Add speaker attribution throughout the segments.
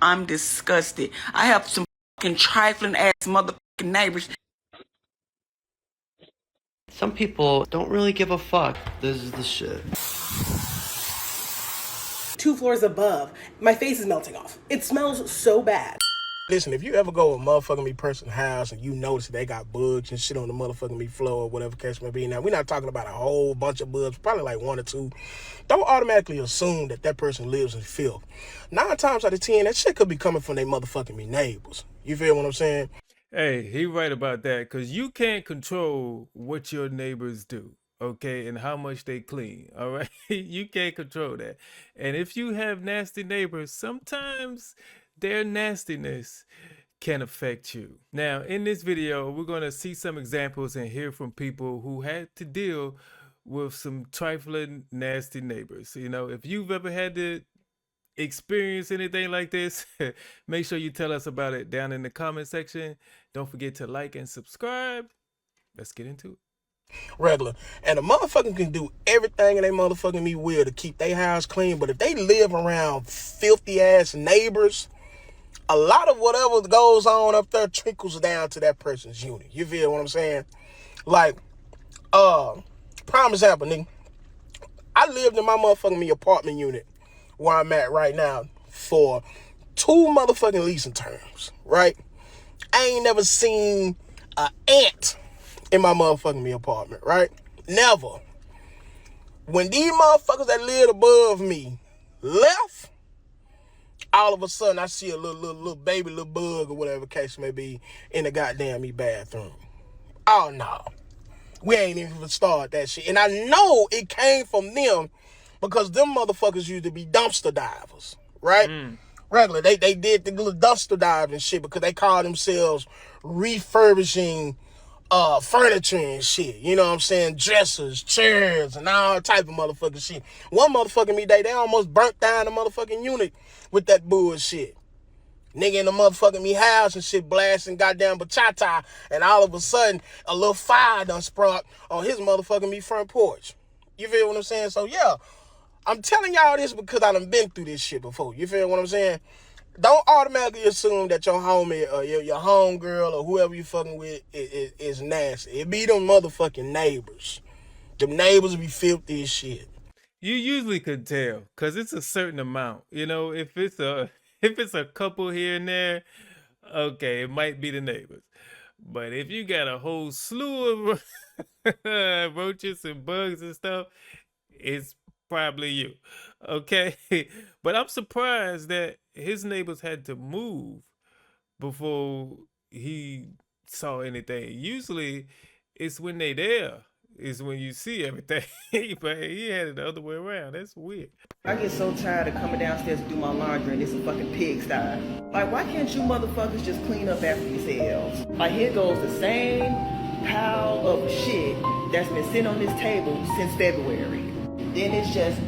Speaker 1: I'm disgusted. I have some fucking trifling ass motherfucking neighbors.
Speaker 2: Some people don't really give a fuck. This is the shit.
Speaker 3: 2 floors above, my face is melting off. It smells so bad.
Speaker 4: Listen, if you ever go to a motherfucking me person's house and you notice they got bugs and shit on the motherfucking me floor or whatever case may be, now we're not talking about a whole bunch of bugs, probably like 1 or 2. Don't automatically assume that that person lives in filth. 9 times out of 10, that shit could be coming from their motherfucking me neighbors. You feel what I'm saying?
Speaker 5: Hey, he right about that, because you can't control what your neighbors do, okay, and how much they clean, all right? You can't control that. And if you have nasty neighbors, sometimes their nastiness can affect you. Now, in this video, we're going to see some examples and hear from people who had to deal with some trifling, nasty neighbors. You know, if you've ever had to experience anything like this, make sure you tell us about it down in the comment section. Don't forget to like and subscribe. Let's get into it.
Speaker 4: Regular. And a motherfucker can do everything in they motherfucking me will to keep their house clean, but if they live around filthy ass neighbors, a lot of whatever goes on up there trickles down to that person's unit. You feel what I'm saying? Like, prime example, nigga. I lived in my motherfucking me apartment unit where I'm at right now for 2 motherfucking leasing terms, right? I ain't never seen an ant in my motherfucking me apartment, right? Never. When these motherfuckers that lived above me left, all of a sudden I see a little baby little bug or whatever case may be in the goddamn me bathroom. Oh no. We ain't even started that shit. And I know it came from them because them motherfuckers used to be dumpster divers, right? Regular. They did the little dumpster dive and shit because they call themselves refurbishing furniture and shit. You know what I'm saying? Dressers, chairs, and all type of motherfucking shit. One motherfucking me day, they almost burnt down the motherfucking unit with that bullshit. Nigga in the motherfucking me house and shit blasting goddamn bachata, and all of a sudden a little fire done sprout on his motherfucking me front porch. You feel what I'm saying? So yeah, I'm telling y'all this because I done been through this shit before. You feel what I'm saying? Don't automatically assume that your homie or your homegirl or whoever you fucking with is nasty. It be them motherfucking neighbors. Them neighbors be filthy as shit.
Speaker 5: You usually could tell because it's a certain amount. You know, if it's a couple here and there, okay, it might be the neighbors. But if you got a whole slew of roaches and bugs and stuff, it's probably you. Okay. But I'm surprised that his neighbors had to move before he saw anything. Usually it's when they there is when you see everything. But he had it the other way around. That's weird.
Speaker 6: I get so tired of coming downstairs to do my laundry and it's a fucking pigsty. Like, why can't you motherfuckers just clean up after yourselves? Like, here goes the same pile of shit that's been sitting on this table since February. Then it's just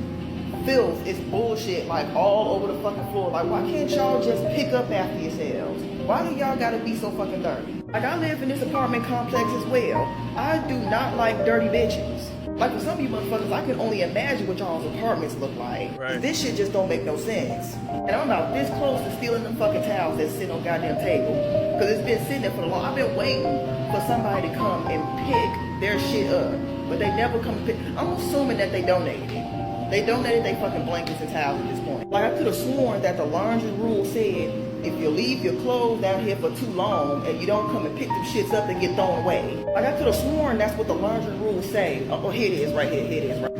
Speaker 6: filth, it's bullshit, like, all over the fucking floor. Like, why can't y'all just pick up after yourselves? Why do y'all gotta be so fucking dirty? Like, I live in this apartment complex as well. I do not like dirty bitches. Like, for some of you motherfuckers, I can only imagine what y'all's apartments look like.
Speaker 5: Right.
Speaker 6: This shit just don't make no sense. And I'm about this close to stealing them fucking towels that sit on goddamn table. Because it's been sitting there for long. I've been waiting for somebody to come and pick their shit up. But they never come and pick. I'm assuming that they donated it. They donated their fucking blankets and towels at this point. Like, I could have sworn that the laundry rule said, if you leave your clothes down here for too long and you don't come and pick them shits up, they get thrown away. Like, I could have sworn that's what the laundry rules say. Oh, here it is, right here, here it is, right.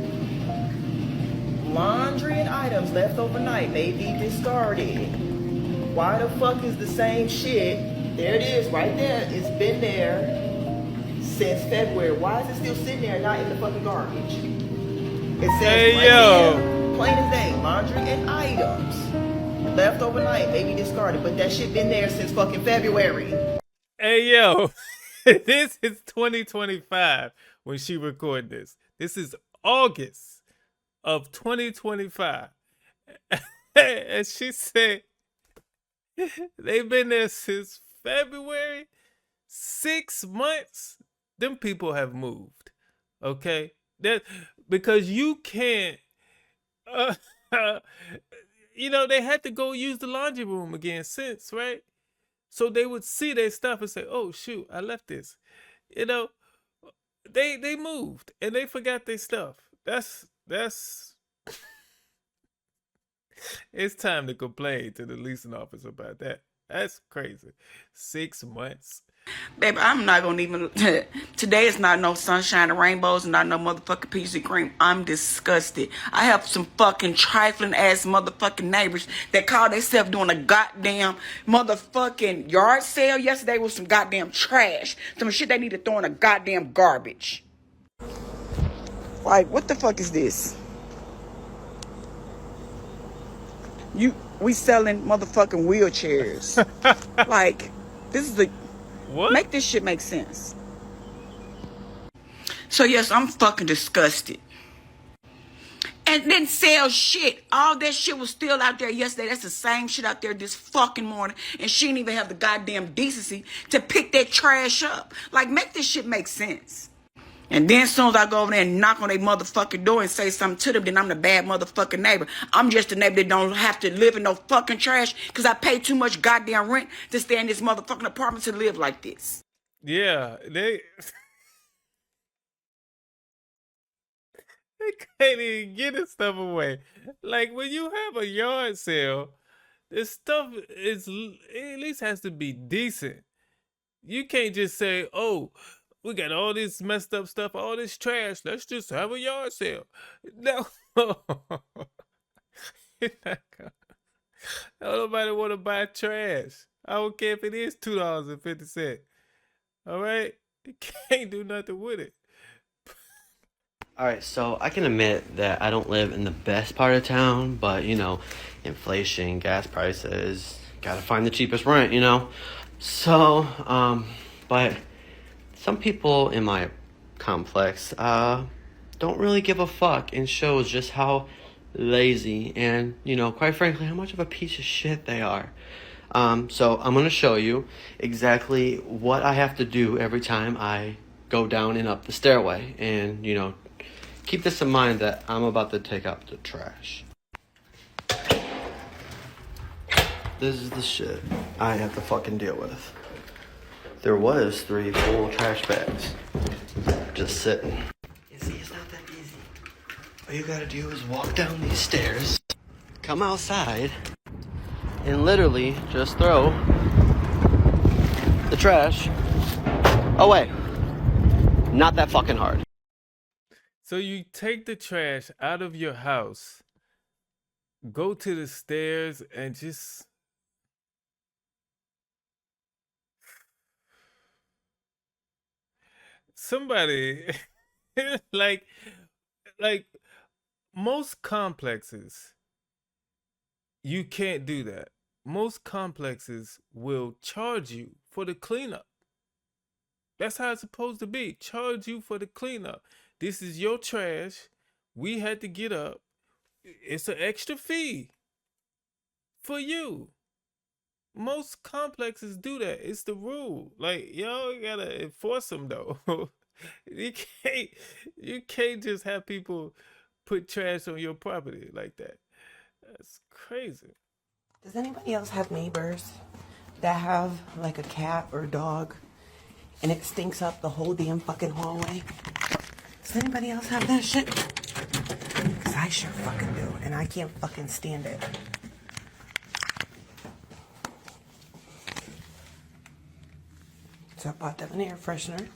Speaker 6: Laundry and items left overnight may be discarded. Why the fuck is the same shit? There it is, right there. It's been there since February. Why is it still sitting there and not in the fucking garbage? It says
Speaker 5: Hey,
Speaker 6: right
Speaker 5: yo.
Speaker 6: here, plain as day, laundry and items left overnight, maybe discarded, but that shit been there since fucking February.
Speaker 5: Hey, yo. This is 2025 when she recorded this. This is August of 2025. And she said they've been there since February. 6 months. Them people have moved. Okay? That because you can't they had to go use the laundry room again since, right? So they would see their stuff and say, "Oh shoot, I left this." You know, they moved and they forgot their stuff. That's it's time to complain to the leasing officer about that. That's crazy. 6 months.
Speaker 1: Baby, I'm not gonna even. Today is not no sunshine and rainbows, and not no motherfucking peaches and cream. I'm disgusted. I have some fucking trifling ass motherfucking neighbors that call themselves doing a goddamn motherfucking yard sale yesterday with some goddamn trash. Some shit they need to throw in a goddamn garbage. Like, what the fuck is this? We selling motherfucking wheelchairs. Like, this is the.
Speaker 5: What?
Speaker 1: Make this shit make sense. So yes, I'm fucking disgusted. And then sell shit. All that shit was still out there yesterday. That's the same shit out there this fucking morning. And she didn't even have the goddamn decency to pick that trash up. Like, make this shit make sense. And then as soon as I go over there and knock on their motherfucking door and say something to them, then I'm the bad motherfucking neighbor. I'm just a neighbor that don't have to live in no fucking trash because I pay too much goddamn rent to stay in this motherfucking apartment to live like this.
Speaker 5: Yeah, they can't even get this stuff away. Like when you have a yard sale, this stuff is at least has to be decent. You can't just say, "Oh, we got all this messed up stuff, all this trash. Let's just have a yard sale." No, nobody want to buy trash. I don't care if it is $2.50. All right, you can't do nothing with it.
Speaker 2: Alright, so I can admit that I don't live in the best part of town, but, inflation, gas prices, gotta find the cheapest rent, So, but some people in my complex, don't really give a fuck and shows just how lazy and, quite frankly, how much of a piece of shit they are. So I'm gonna show you exactly what I have to do every time I go down and up the stairway, and, keep this in mind that I'm about to take out the trash. This is the shit I have to fucking deal with. There was 3 full trash bags just sitting. You see, it's not that easy. All you gotta do is walk down these stairs, come outside, and literally just throw the trash away. Not that fucking hard.
Speaker 5: So you take the trash out of your house, go to the stairs, and just somebody like most complexes, you can't do that. Most complexes will charge you for the cleanup. That's how it's supposed to be. Charge you for the cleanup. This is your trash. We had to get up. It's an extra fee for you. Most complexes do that. It's the rule. Like, y'all gotta enforce them though. You can't just have people put trash on your property like that. That's crazy.
Speaker 7: Does anybody else have neighbors that have like a cat or a dog and it stinks up the whole damn fucking hallway? Does anybody else have that shit? Because I sure fucking do, and I can't fucking stand it. So I bought them an air freshener.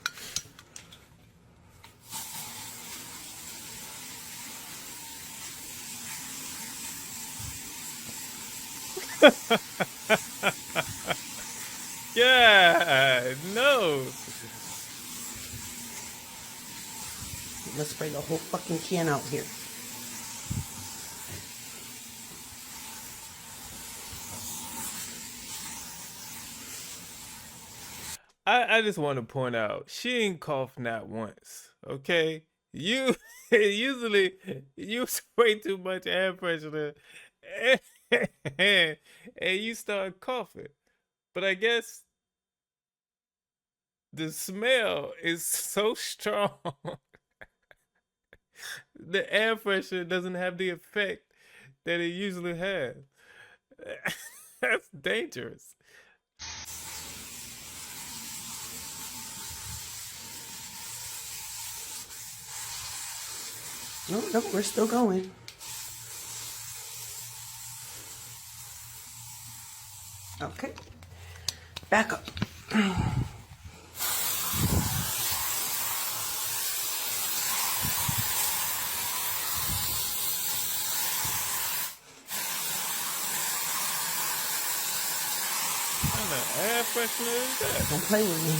Speaker 5: Yeah, no.
Speaker 7: Let's spray the whole fucking can out here.
Speaker 5: I just want to point out, she ain't coughed not once. Okay, you usually use way too much air freshener, and you start coughing. But I guess the smell is so strong. The air freshener doesn't have the effect that it usually has. That's dangerous.
Speaker 7: No, we're still going. Okay. Back up.
Speaker 5: What kind of air freshener is that?
Speaker 7: Don't play with me.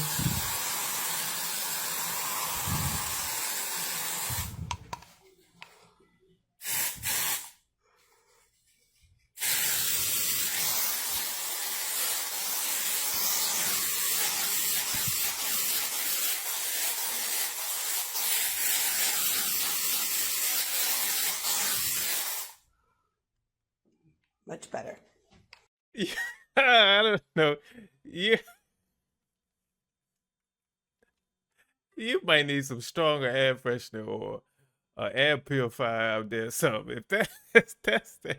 Speaker 7: Much better.
Speaker 5: I don't know. You might need some stronger air freshener or air purifier out there or something. If that's that,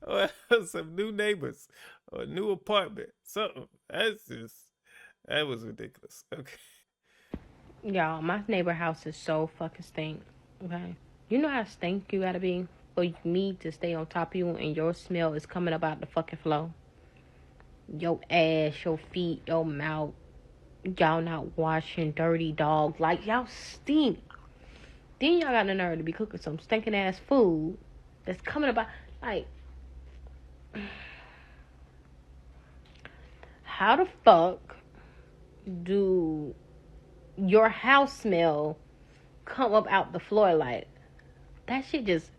Speaker 5: or some new neighbors or a new apartment, something. That was ridiculous. Okay.
Speaker 8: Y'all, my neighbor house is so fucking stink. Okay. You know how stink you gotta be for me to stay on top of you and your smell is coming up out the fucking floor? Your ass, your feet, your mouth. Y'all not washing dirty dog. Like, y'all stink. Then y'all got the nerve to be cooking some stinking ass food that's coming about. Like, how the fuck do your house smell come up out the floor? Like, that shit just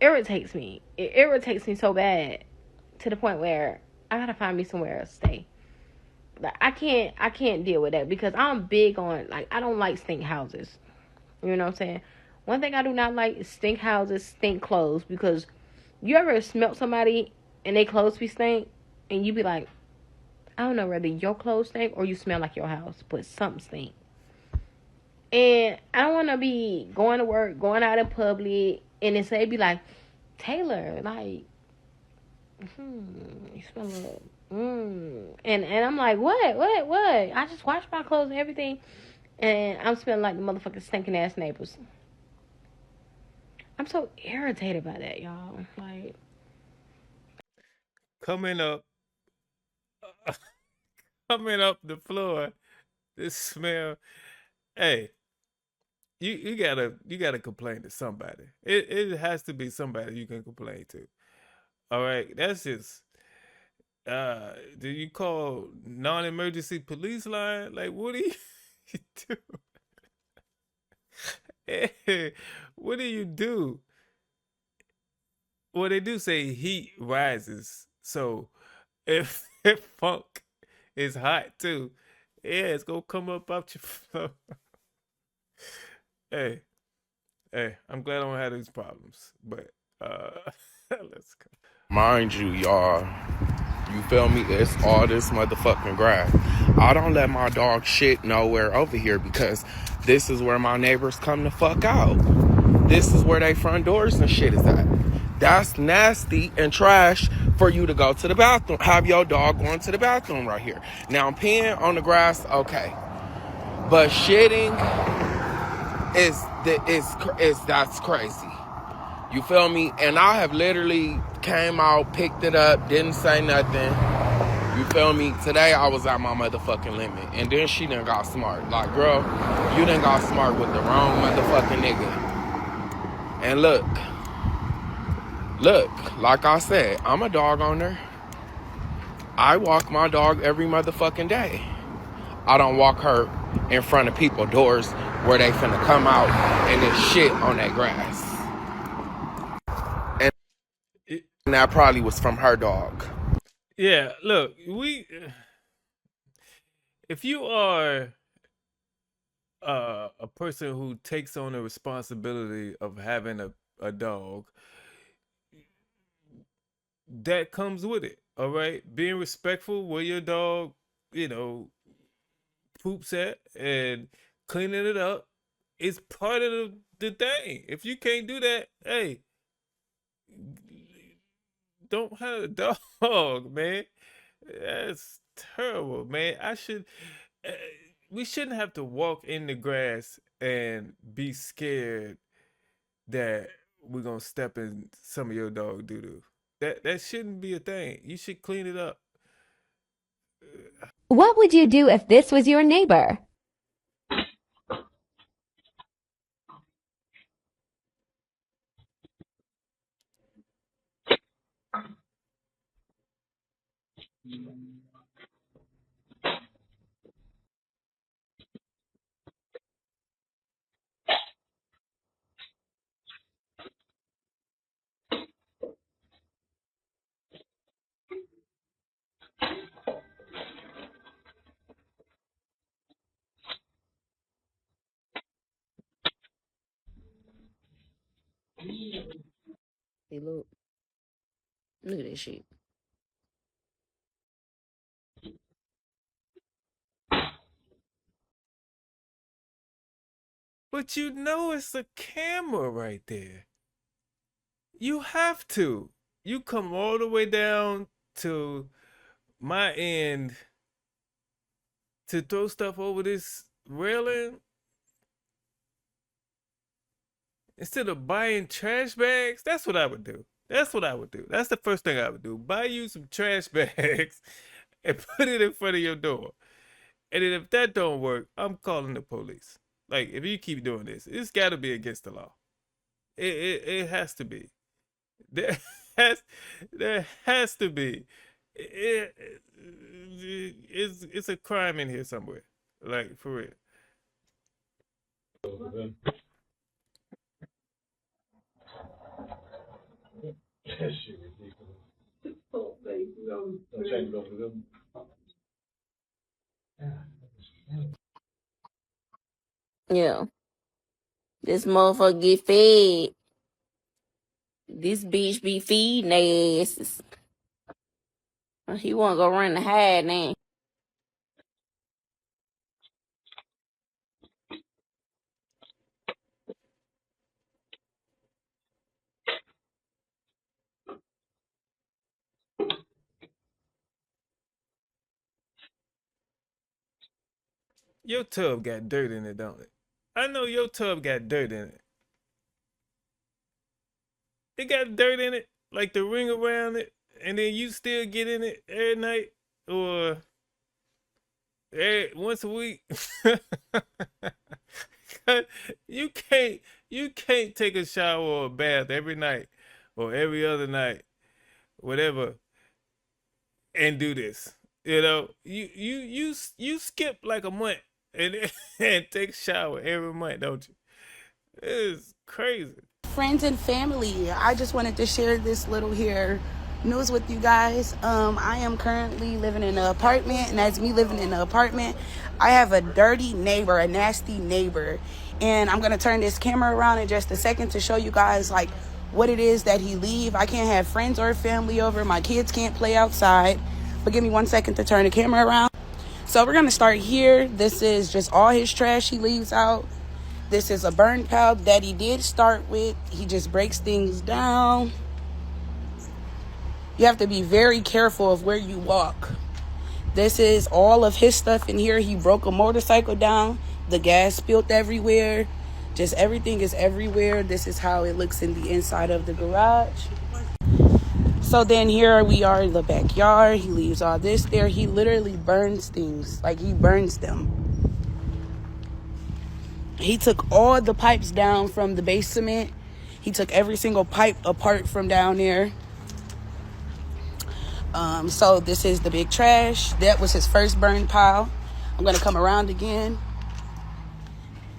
Speaker 8: irritates me. It irritates me so bad to the point where I gotta find me somewhere to stay. Like, I can't deal with that because I'm big on, like, I don't like stink houses. You know what I'm saying? One thing I do not like is stink houses, stink clothes, because you ever smelt somebody and they clothes be stink and you be like, I don't know whether your clothes stink or you smell like your house, but something stink. And I don't want to be going to work, going out in public, and then say be like, Taylor, like, you smell like, and I'm like, what? I just washed my clothes and everything, and I'm smelling like the motherfucking stinking ass neighbors. I'm so irritated by that, y'all. Like,
Speaker 5: Coming up, coming up the floor, this smell. Hey, you gotta complain to somebody. It has to be somebody you can complain to. All right, that's just. Do you call non-emergency police line? Like, what do you do? Hey, what do you do? Well, they do say heat rises. So if funk is hot too, yeah, it's gonna come up out your floor. Hey, I'm glad I don't have these problems. But let's go.
Speaker 4: Mind you, y'all, you feel me? It's all this motherfucking grass. I don't let my dog shit nowhere over here because this is where my neighbors come to fuck out. This is where they front doors and shit is at. That's nasty and trash for you to go to the bathroom. Have your dog going to the bathroom right here. Now, peeing on the grass, okay. But shitting is that's crazy. You feel me? And I have literally came out, picked it up, didn't say nothing. You feel me? Today I was at my motherfucking limit. And then she done got smart. Like, girl, you done got smart with the wrong motherfucking nigga. And look, like I said, I'm a dog owner. I walk my dog every motherfucking day. I don't walk her in front of people's doors where they finna come out and there's shit on that grass. And that probably was from her dog.
Speaker 5: Yeah, look, if you are a person who takes on the responsibility of having a dog, that comes with it. All right, being respectful where your dog, poops at and cleaning it up is part of the thing. If you can't do that, hey, don't have a dog, man. That's terrible, man. Uh, we shouldn't have to walk in the grass and be scared that we're gonna step in some of your dog doo doo. That shouldn't be a thing. You should clean it up.
Speaker 9: What would you do if this was your neighbor?
Speaker 8: Hey, look at this shit.
Speaker 5: But you know it's a camera right there. You have to. You come all the way down to my end to throw stuff over this railing instead of buying trash bags. That's what I would do. That's what I would do. That's the first thing I would do. Buy you some trash bags and put it in front of your door. And then if that don't work, I'm calling the police. Like, if you keep doing this, it's got to be against the law. It has to be. There has there has to be. It's a crime in here somewhere. Like, for real.
Speaker 8: Yeah. This motherfucker get fed. This bitch be feeding their asses. He wanna go run the hide now.
Speaker 5: Your tub got dirt in it, don't it? I know your tub got dirt in it. It got dirt in it, like the ring around it, and then you still get in it every night or once a week. you can't you can't take a shower or a bath every night or every other night, whatever, and do this. You skip like a month and and take a shower every month, don't you? It's crazy.
Speaker 1: Friends and family, I just wanted to share this little here news with you guys. I am currently living in an apartment, and as me living in an apartment, I have a dirty neighbor, a nasty neighbor, and I'm gonna turn this camera around in just a second to show you guys like what it is that he leave. I can't have friends or family over. My kids can't play outside. But give me 1 second to turn the camera around. So we're gonna start here. This is just all his trash he leaves out. This is a burn pile that he did start with. He just breaks things down. You have to be very careful of where you walk. This is all of his stuff in here. He broke a motorcycle down. The gas spilled everywhere. Just everything is everywhere. This is how it looks in the inside of the garage. So then here we are in the backyard. He leaves all this there. He literally burns things. Like, he burns them. He took all the pipes down from the basement. He took every single pipe apart from down there. So this is the big trash. That was his first burn pile. I'm going to come around again.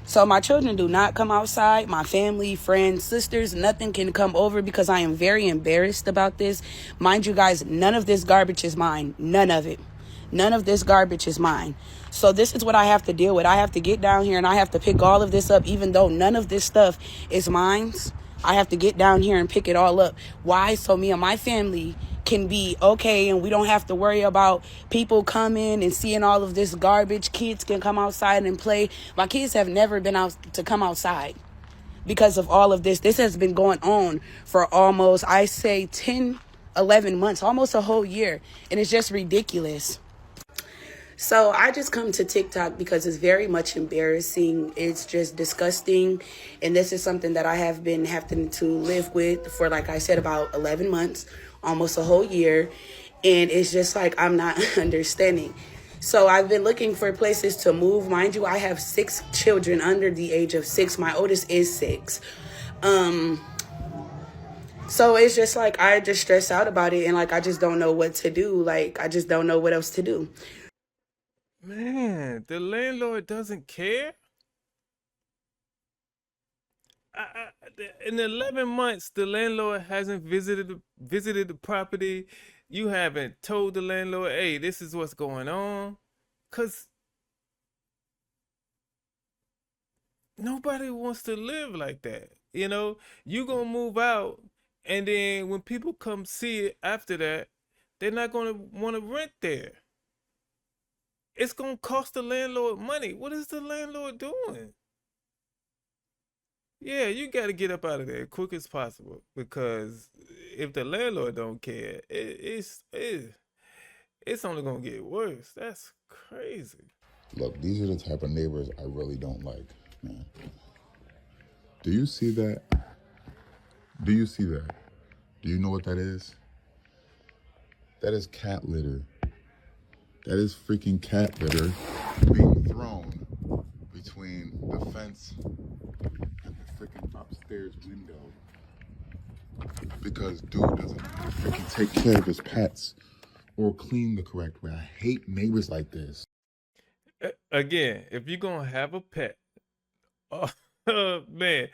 Speaker 1: So my children do not come outside. My family, friends, sisters, nothing can come over because I am very embarrassed about this. Mind you guys, none of this garbage is mine. None of it. None of this garbage is mine. So this is what I have to deal with. I have to get down here and I have to pick all of this up, even though none of this stuff is mine. I have to get down here and pick it all up. Why? So me and my family can be okay and we don't have to worry about people coming and seeing all of this garbage. Kids can come outside and play. My kids have never been out to come outside because of all of this. This has been going on for almost, I say, 11 months, almost a whole year. And it's just ridiculous. So I just come to TikTok because it's very much embarrassing. It's just disgusting. And this is something that I have been having to live with for, like I said, about 11 months, almost a whole year. And it's just like I'm not understanding. So I've been looking for places to move. Mind you, I have 6 children under the age of 6. My oldest is 6. So it's just like I just stress out about it, and like I just don't know what to do. Like I just don't know what else to do.
Speaker 5: Man, the landlord doesn't care. In 11 months, the landlord hasn't visited the property. You haven't told the landlord, "Hey, this is what's going on," cause nobody wants to live like that. You know, you gonna move out, and then when people come see it after that, they're not gonna want to rent there. It's gonna cost the landlord money. What is the landlord doing? Yeah, you got to get up out of there as quick as possible, because if the landlord don't care, it's only gonna get worse. That's crazy.
Speaker 10: Look, these are the type of neighbors I really don't like, man. Do you see that? Do you see that? Do you know what that is? That is cat litter. That is freaking cat litter being thrown between the fence and the freaking upstairs window because dude doesn't freaking take care of his pets or clean the correct way. I hate neighbors like this.
Speaker 5: Again, if you're gonna have a pet, oh, man,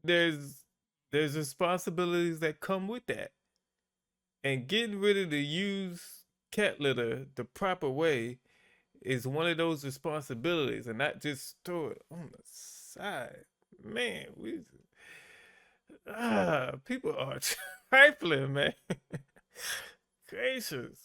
Speaker 5: there's responsibilities that come with that, and getting rid of the used cat litter the proper way is one of those responsibilities, and not just throw it on the side. Man, people are trifling, man. Gracious.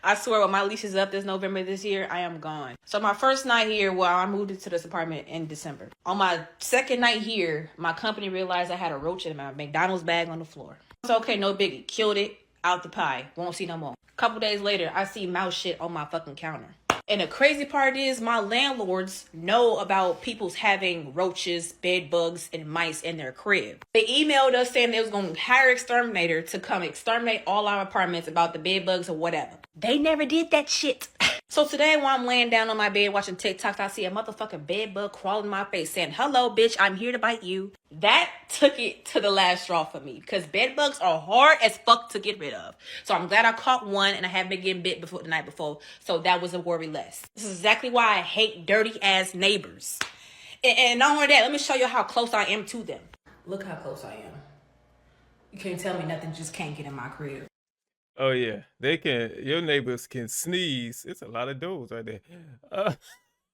Speaker 1: I swear when my lease is up this November this year, I am gone. So my first night here, well, I moved into this apartment in December. On my second night here, my company realized I had a roach in my McDonald's bag on the floor. It's okay, no biggie. Killed it, out the pie. Won't see no more. Couple days later, I see mouse shit on my fucking counter. And the crazy part is my landlords know about people's having roaches, bed bugs, and mice in their crib. They emailed us saying they was going to hire an exterminator to come exterminate all our apartments about the bed bugs or whatever. They never did that shit. So today while I'm laying down on my bed watching TikToks, I see a motherfucking bed bug crawling in my face saying, "Hello, bitch, I'm here to bite you." That took it to the last straw for me, because bed bugs are hard as fuck to get rid of. So I'm glad I caught one, and I haven't been getting bit before the night before. So that was a worry less. This is exactly why I hate dirty ass neighbors. And not only that, let me show you how close I am to them. Look how close I am. You can't tell me nothing just can't get in my crib.
Speaker 5: Oh yeah, they can. Your neighbors can sneeze. It's a lot of doors right there.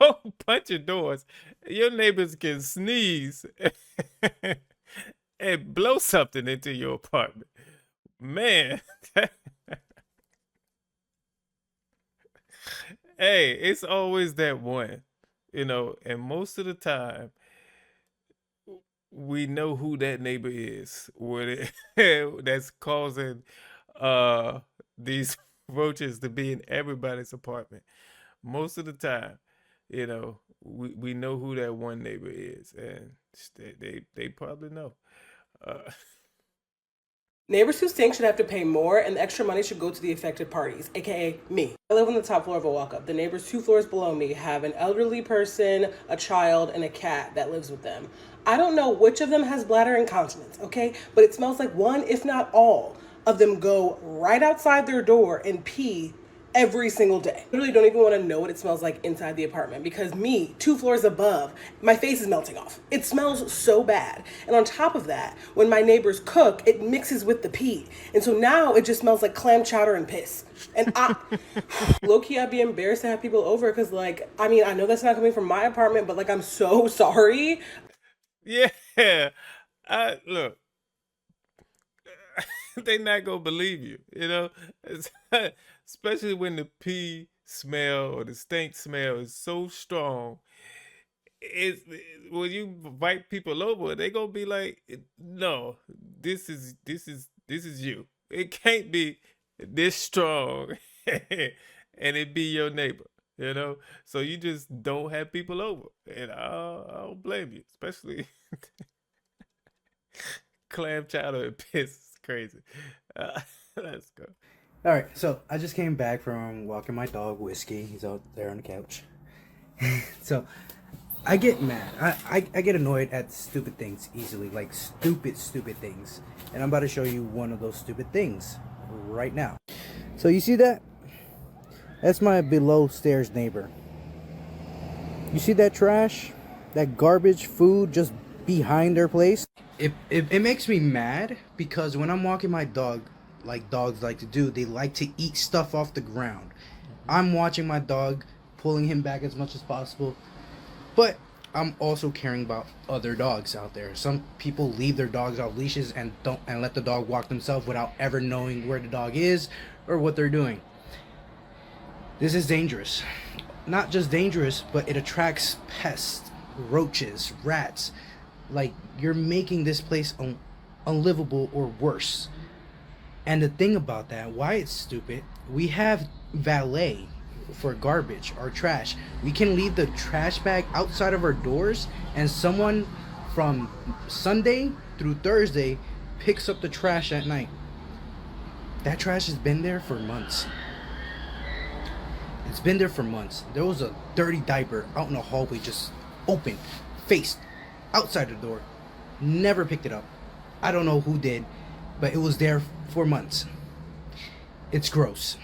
Speaker 5: Whole bunch of doors. Your neighbors can sneeze and blow something into your apartment. Man, hey, it's always that one, and most of the time we know who that neighbor is, that's causing these roaches to be in everybody's apartment. Most of the time, we know who that one neighbor is, and they probably know.
Speaker 3: Neighbors who stink should have to pay more, and the extra money should go to the affected parties, aka me. I live on the top floor of a walk-up. The neighbors 2 floors below me have an elderly person, a child, and a cat that lives with them. I don't know which of them has bladder incontinence, okay? But it smells like one, if not all, of them go right outside their door and pee every single day. I literally don't even want to know what it smells like inside the apartment, because me, 2 floors above, my face is melting off. It smells so bad. And on top of that, when my neighbors cook, it mixes with the pee. And so now it just smells like clam chowder and piss. And low-key, I'd be embarrassed to have people over, because I know that's not coming from my apartment, but I'm so sorry.
Speaker 5: Yeah, look. They not gonna believe you, especially when the pee smell or the stink smell is so strong. When you invite people over, they gonna be like, "No, this is you," It can't be this strong and it be your neighbor, you know? So you just don't have people over. And I don't blame you, especially clam chowder and piss. It's crazy. Let's go.
Speaker 11: All right, so I just came back from walking my dog, Whiskey. He's out there on the couch. So I get mad. I get annoyed at stupid things easily, like stupid things. And I'm about to show you one of those stupid things right now. So you see that? That's my below stairs neighbor. You see that trash? That garbage food just behind their place? It makes me mad because when I'm walking my dog, like dogs like to do, they like to eat stuff off the ground. I'm watching my dog, pulling him back as much as possible, but I'm also caring about other dogs out there. Some people leave their dogs off leashes and let the dog walk themselves without ever knowing where the dog is or what they're doing. This is dangerous. Not just dangerous, but it attracts pests, roaches, rats. Like, you're making this place unlivable or worse. And the thing about that, why it's stupid, we have valet for garbage or trash. We can leave the trash bag outside of our doors, and someone from Sunday through Thursday picks up the trash at night. That trash has been there for months. It's been there for months. There was a dirty diaper out in the hallway, just open, faced outside the door. Never picked it up. I don't know who did, but it was there for months. It's gross,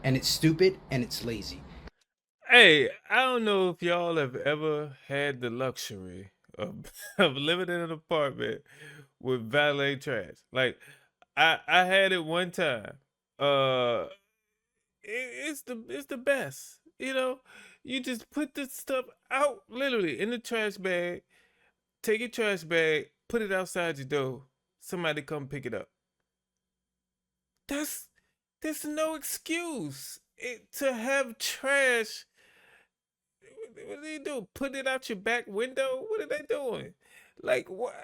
Speaker 11: and it's stupid, and it's lazy.
Speaker 5: Hey, I don't know if y'all have ever had the luxury of, of living in an apartment with valet trash. Like, I had it one time. It's the best. You know, you just put this stuff out literally in the trash bag. Take your trash bag, put it outside your door. Somebody come pick it up. There's no excuse to have trash. What do they do? Put it out your back window? What are they doing? Like, what?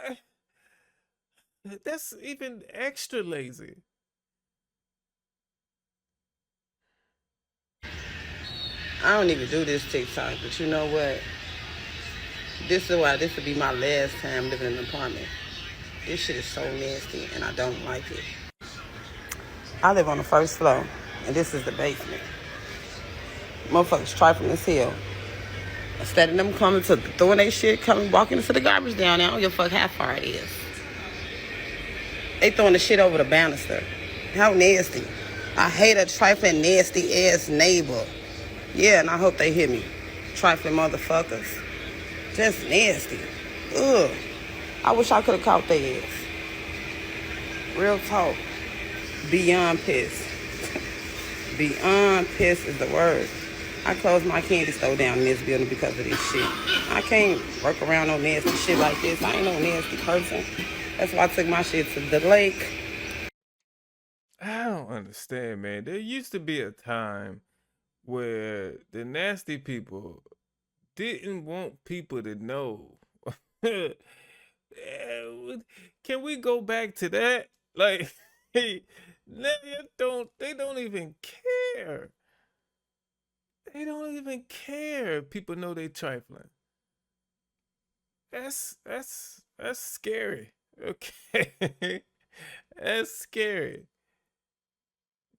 Speaker 5: That's even extra lazy.
Speaker 1: I don't even do this TikTok, but you know what? This will be my last time living in an apartment. This shit is so nasty, and I don't like it. I live on the first floor, and this is the basement. Motherfuckers trifling as hell. Instead of them coming to throwing their shit, walking into the garbage down there, I don't give a fuck how far it is. They throwing the shit over the banister. How nasty. I hate a trifling, nasty ass neighbor. Yeah, and I hope they hear me. Trifling motherfuckers. Just nasty. Ugh. I wish I could have caught their ass. Real talk. Beyond pissed. Beyond pissed is the word. I closed my candy store down in this building because of this shit. I can't work around no nasty shit like this. I ain't no nasty person. That's why I took my shit to the lake.
Speaker 5: I don't understand, man. There used to be a time where the nasty people didn't want people to know. Can we go back to that? Like, they don't even care. They don't even care. People know they trifling. That's scary. Okay. That's scary.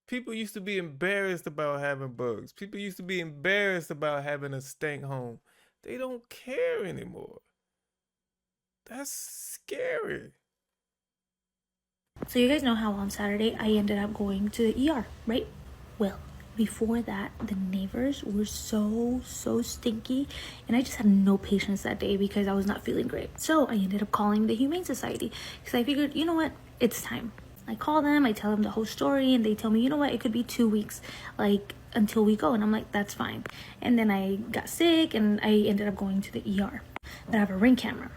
Speaker 5: People used to be embarrassed about having bugs. People used to be embarrassed about having a stank home. They don't care anymore. That's scary.
Speaker 12: So you guys know how on Saturday I ended up going to the ER, right? Well, before that, the neighbors were so stinky, and I just had no patience that day because I was not feeling great. So I ended up calling the Humane Society because I figured, you know what, it's time. I call them, I tell them the whole story, and they tell me, you know what, it could be 2 weeks, like, until we go. And I'm like, that's fine. And then I got sick, and I ended up going to the ER. But I have a Ring camera.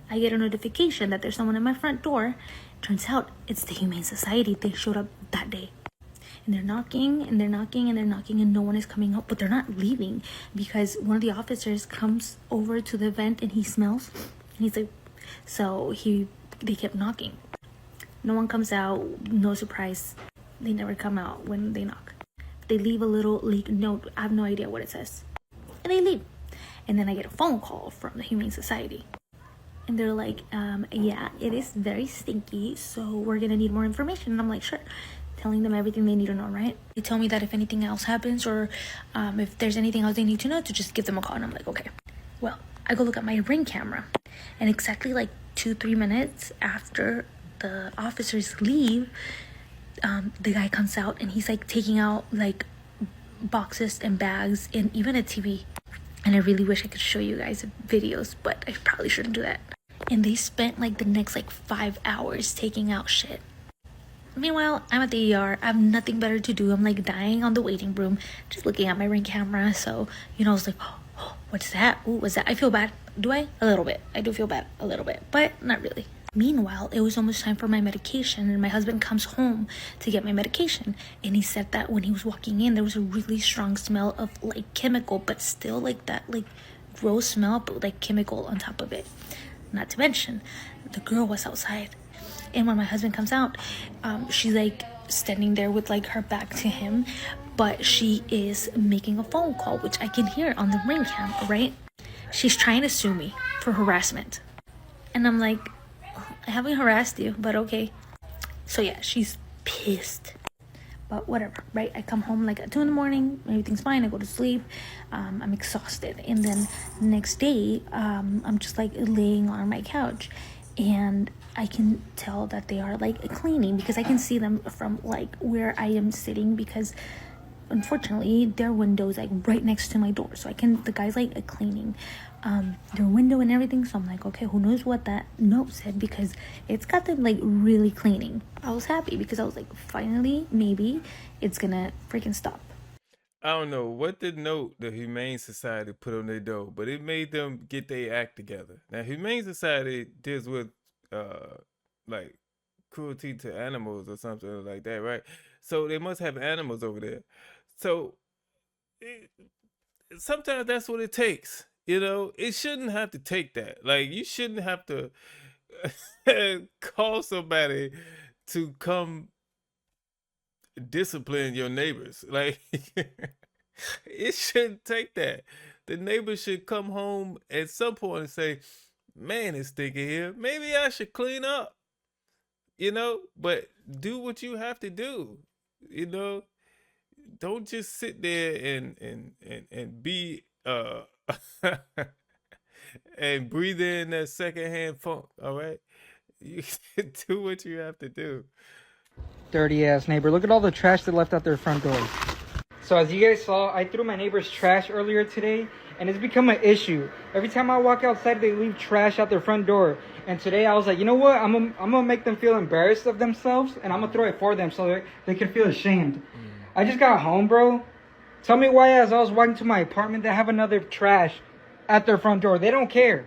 Speaker 12: I get a notification that there's someone at my front door. Turns out it's the Humane Society. They showed up that day. And they're knocking, and they're knocking, and they're knocking, and no one is coming up. But they're not leaving because one of the officers comes over to the vent, and he smells. And he's like, so they kept knocking. No one comes out. No surprise. They never come out when they knock. They leave a little note. I have no idea what it says. And they leave. And then I get a phone call from the Humane Society. And they're like, yeah, it is very stinky, so we're gonna need more information. And I'm like, sure. Telling them everything they need to know, right? They tell me that if anything else happens or if there's anything else they need to know, to just give them a call. And I'm like, okay. Well, I go look at my Ring camera. And exactly like 2-3 minutes after the officers leave, the guy comes out and he's like taking out like boxes and bags and even a TV. And I really wish I could show you guys videos, but I probably shouldn't do that. And they spent like the next like 5 hours taking out shit. Meanwhile, I'm at the ER. I have nothing better to do. I'm like dying on the waiting room, just looking at my Ring camera. So, you know, I was like, oh, what's that? Ooh, what's that? I feel bad. Do I? A little bit. I do feel bad a little bit, but not really. Meanwhile, it was almost time for my medication, and my husband comes home to get my medication. And he said that when he was walking in, there was a really strong smell of like chemical, but still like that like gross smell, but like chemical on top of it. Not to mention, the girl was outside. And when my husband comes out, she's like standing there with like her back to him, but she is making a phone call, which I can hear on the Ring camera, right? She's trying to sue me for harassment. And I'm like, I haven't harassed you, but okay. So yeah, she's pissed. But whatever, right? I come home like at 2 a.m, everything's fine, I go to sleep. I'm exhausted. And then next day, I'm just like laying on my couch. And I can tell that they are like cleaning because I can see them from like where I am sitting, because unfortunately their window is like right next to my door, so the guy's like cleaning their window and everything. So I'm like, okay, who knows what that note said, because it's got them like really cleaning. I was happy because I was like, finally, maybe it's gonna freaking stop.
Speaker 5: I don't know what the note the Humane Society put on their door, but it made them get their act together. Now, Humane Society deals with like cruelty to animals or something like that, right? So they must have animals over there. So sometimes that's what it takes. You know, it shouldn't have to take that. Like, you shouldn't have to call somebody to come discipline your neighbors. Like, it shouldn't take that. The neighbors should come home at some point and say, man, it's stinky here. Maybe I should clean up. You know, but do what you have to do. You know, don't just sit there and be and breathe in that secondhand funk. All right, you do what you have to do.
Speaker 13: Dirty ass neighbor. Look at all the trash they left out their front door. So as you guys saw, I threw my neighbor's trash earlier today, and it's become an issue. Every time I walk outside, they leave trash out their front door. And today I was like, you know what? I'm gonna make them feel embarrassed of themselves, and I'm gonna throw it for them so they can feel ashamed. I just got home, bro. Tell me why, as I was walking to my apartment, they have another trash at their front door. They don't care.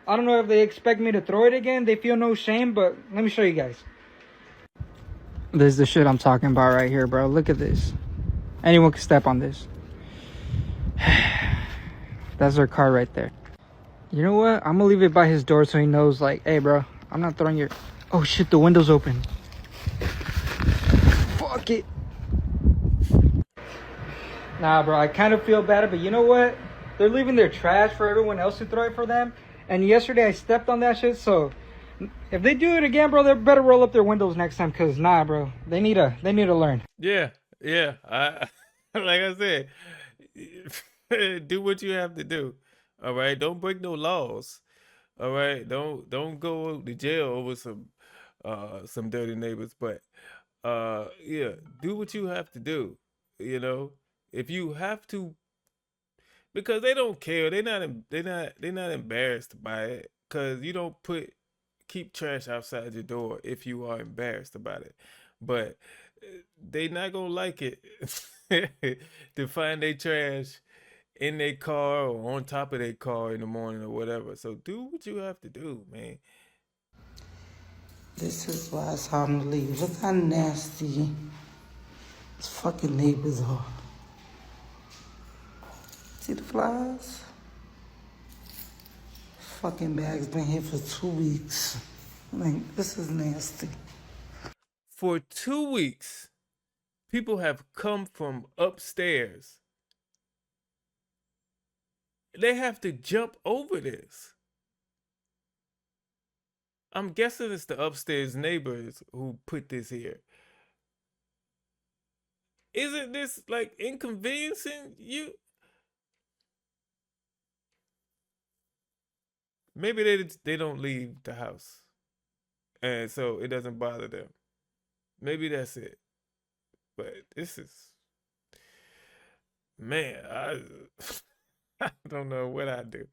Speaker 13: I don't know if they expect me to throw it again. They feel no shame, but let me show you guys. This is the shit I'm talking about right here, bro. Look at this. Anyone can step on this. That's their car right there. You know what? I'm gonna leave it by his door so he knows, like, hey, bro, I'm not throwing your... Oh, shit, the window's open. Fuck it. Nah, bro, I kind of feel bad, but you know what? They're leaving their trash for everyone else to throw it for them. And yesterday I stepped on that shit, so if they do it again, bro, they better roll up their windows next time, because, nah, bro, they need to learn.
Speaker 5: Yeah. Like I said, do what you have to do. All right, don't break no laws. All right, don't go to jail over some dirty neighbors. But yeah, do what you have to do. You know, if you have to, because they don't care. They're not embarrassed by it, because you don't keep trash outside your door if you are embarrassed about it. But they not gonna like it to find their trash in their car or on top of their car in the morning or whatever. So do what you have to do, man.
Speaker 14: This is why it's time to leave. Look how nasty these fucking neighbors are. See the flies? Fucking bag's been here for 2 weeks. Like, this is nasty.
Speaker 5: For 2 weeks, people have come from upstairs. They have to jump over this. I'm guessing it's the upstairs neighbors who put this here. Isn't this like inconveniencing you? Maybe they don't leave the house, and so it doesn't bother them. Maybe that's it. But this is, man, I don't know what I do.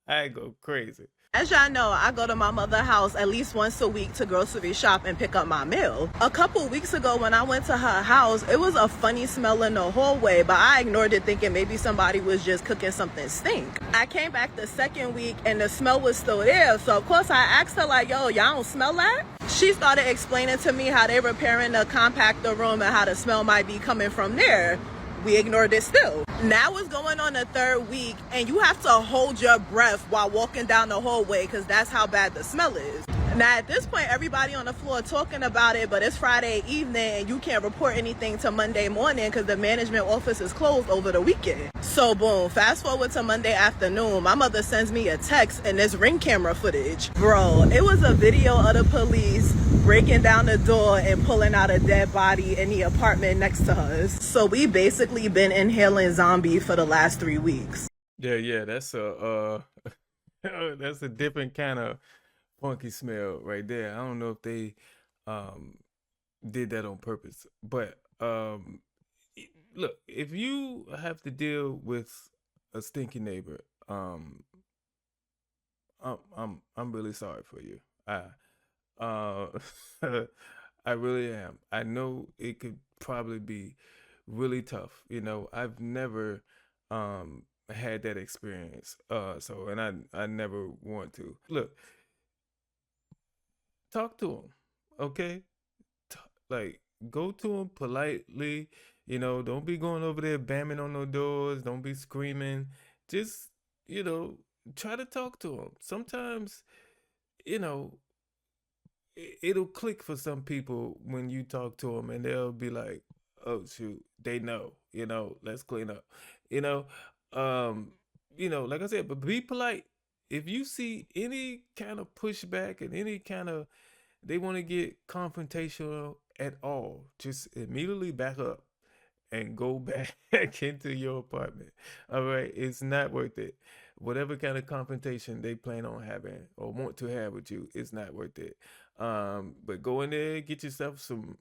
Speaker 5: I go crazy.
Speaker 15: As y'all know, I go to my mother's house at least once a week to grocery shop and pick up my mail. A couple weeks ago when I went to her house, it was a funny smell in the hallway, but I ignored it thinking maybe somebody was just cooking something stink. I came back the second week and the smell was still there, so of course I asked her like, yo, y'all don't smell that? She started explaining to me how they repairing the compactor room and how the smell might be coming from there. We ignored it still. Now it's going on the third week and you have to hold your breath while walking down the hallway because that's how bad the smell is. Now at this point, everybody on the floor talking about it, but it's Friday evening and you can't report anything till Monday morning because the management office is closed over the weekend. So boom, fast forward to Monday afternoon, my mother sends me a text and there's ring camera footage. Bro, it was a video of the police breaking down the door and pulling out a dead body in the apartment next to us. So we basically been inhaling zombie for the last 3 weeks.
Speaker 5: Yeah, that's a that's a different kind of funky smell right there. I don't know if they did that on purpose, but look, if you have to deal with a stinky neighbor, I'm really sorry for you. I really am. I know it could probably be really tough. You know, I've never had that experience. And I never want to. Look, talk to him, okay? Like, go to him politely. You know, don't be going over there banging on no doors. Don't be screaming. Just, you know, try to talk to him. Sometimes, you know, it'll click for some people when you talk to them and they'll be like, oh shoot, they know, you know, let's clean up, you know. You know, like I said, but be polite. If you see any kind of pushback and any kind of they want to get confrontational at all, just immediately back up and go back into your apartment. All right, it's not worth it. Whatever kind of confrontation they plan on having or want to have with you, it's not worth it. But go in there, get yourself some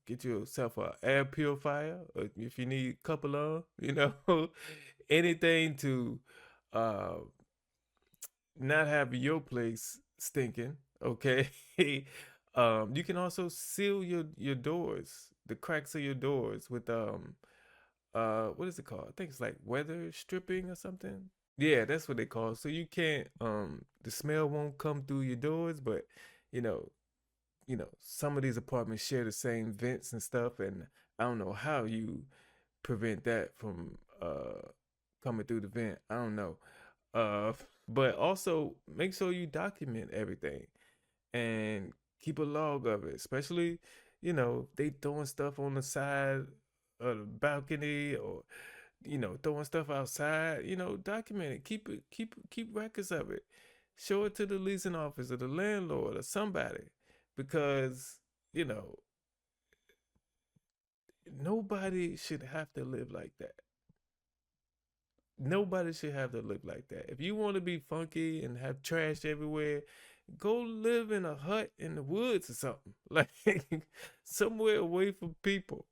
Speaker 5: get yourself a air purifier, or if you need a couple of, you know, anything to not have your place stinking, okay? You can also seal your doors, the cracks of your doors with what is it called? I think it's like weather stripping or something. Yeah, that's what they call it. So you can't the smell won't come through your doors, but you know, some of these apartments share the same vents and stuff, and I don't know how you prevent that from coming through the vent. I don't know. But also make sure you document everything and keep a log of it, especially, you know, they throwing stuff on the side of the balcony or, you know, throwing stuff outside, you know, document it. Keep records of it. Show it to the leasing office or the landlord or somebody, because, you know, nobody should have to live like that. Nobody should have to live like that. If you want to be funky and have trash everywhere, go live in a hut in the woods or something. Like somewhere away from people.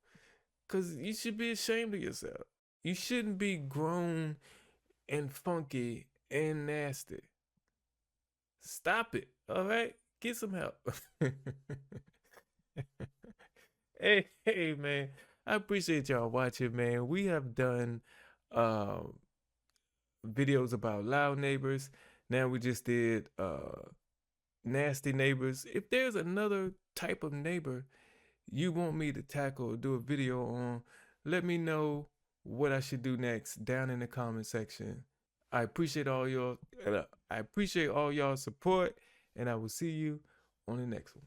Speaker 5: Because you should be ashamed of yourself. You shouldn't be grown and funky and nasty. Stop it. All right? Get some help. Hey, man. I appreciate y'all watching, man. We have done videos about loud neighbors. Now we just did nasty neighbors. If there's another type of neighbor you want me to tackle or do a video on, let me know what I should do next down in the comment section. I appreciate all y'all's support, and I will see you on the next one.